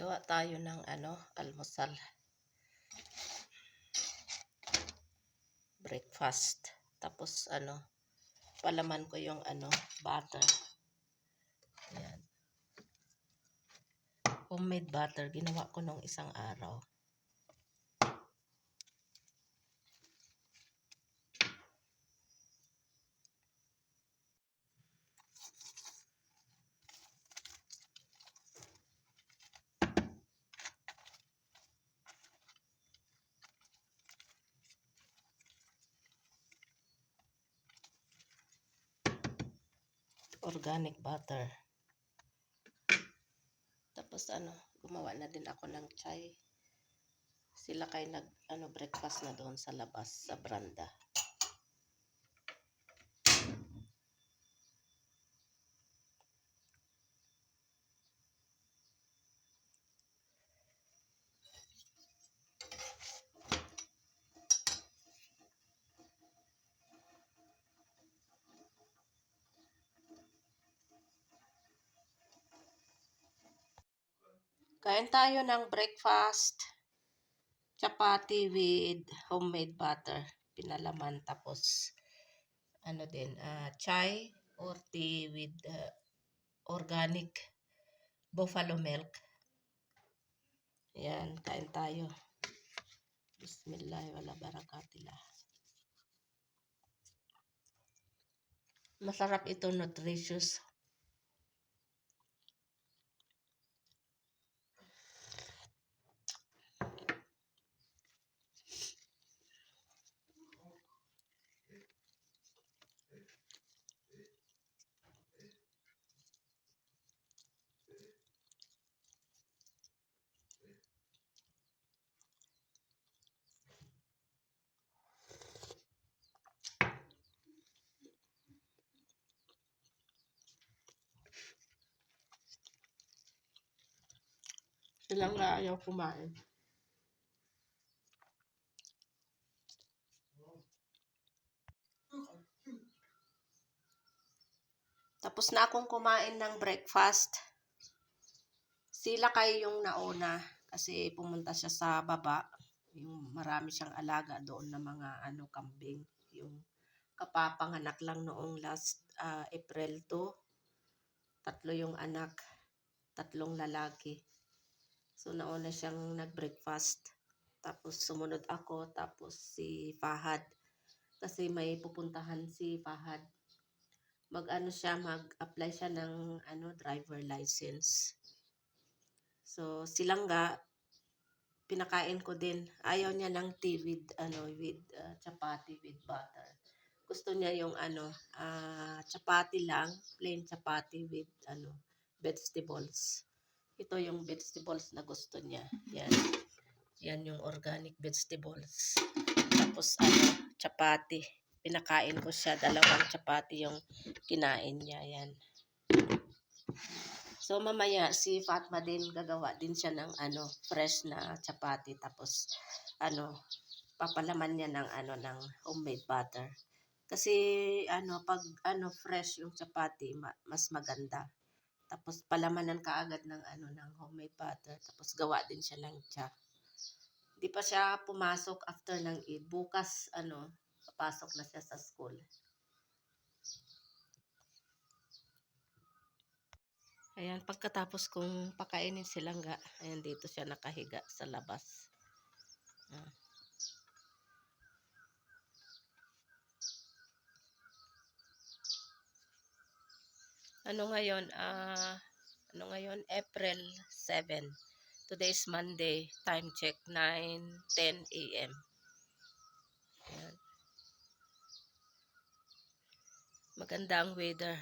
Gawa tayo ng almusal. Breakfast. Tapos palaman ko yung butter. Ayan. Homemade butter. Ginawa ko nung isang araw. Organic butter. Tapos gumawa na din ako ng chai. Sila kay breakfast na doon sa labas sa branda. Kain tayo ng breakfast. Chapati with homemade butter. Pinalaman. Tapos, chai or tea with organic buffalo milk. Yan, kain tayo. Bismillah, wala barakatillah. Masarap ito, nutritious. Silang nga ayaw kumain. Tapos na akong kumain ng breakfast. Sila kayo yung nauna kasi pumunta siya sa baba. Yung marami siyang alaga doon na mga kambing. Yung kapapanganak lang noong last April 2. 3 yung anak. 3 lalaki. So nauna siyang nag-breakfast. Tapos sumunod ako. Tapos si Fahad. Kasi may pupuntahan si Fahad. Mag-apply siya ng driver license. So silangga, pinakain ko din. Ayaw niya ng tea with chapati with butter. Gusto niya yung chapati lang, plain chapati with vegetables. Ito yung vegetables na gusto niya. Yan. Yan yung organic vegetables. Tapos chapati. Pinakain ko siya, 2 chapati yung kinain niya. Yan. So mamaya si Fatma din gagawa din siya ng fresh na chapati. Tapos papalaman niya ng ng homemade butter. Kasi pag fresh yung chapati mas maganda. Tapos palamanan kaagad ng ng homemade butter. Tapos gawa din siya ng cha. Di pa siya pumasok after ng Eid. Bukas papasok na siya sa school. Ayan, pagkatapos kong pakainin silangga, ayan dito siya nakahiga sa labas. Ngayon, April 7. Today is Monday. Time check 9:10 AM. Ayan. Maganda ang weather.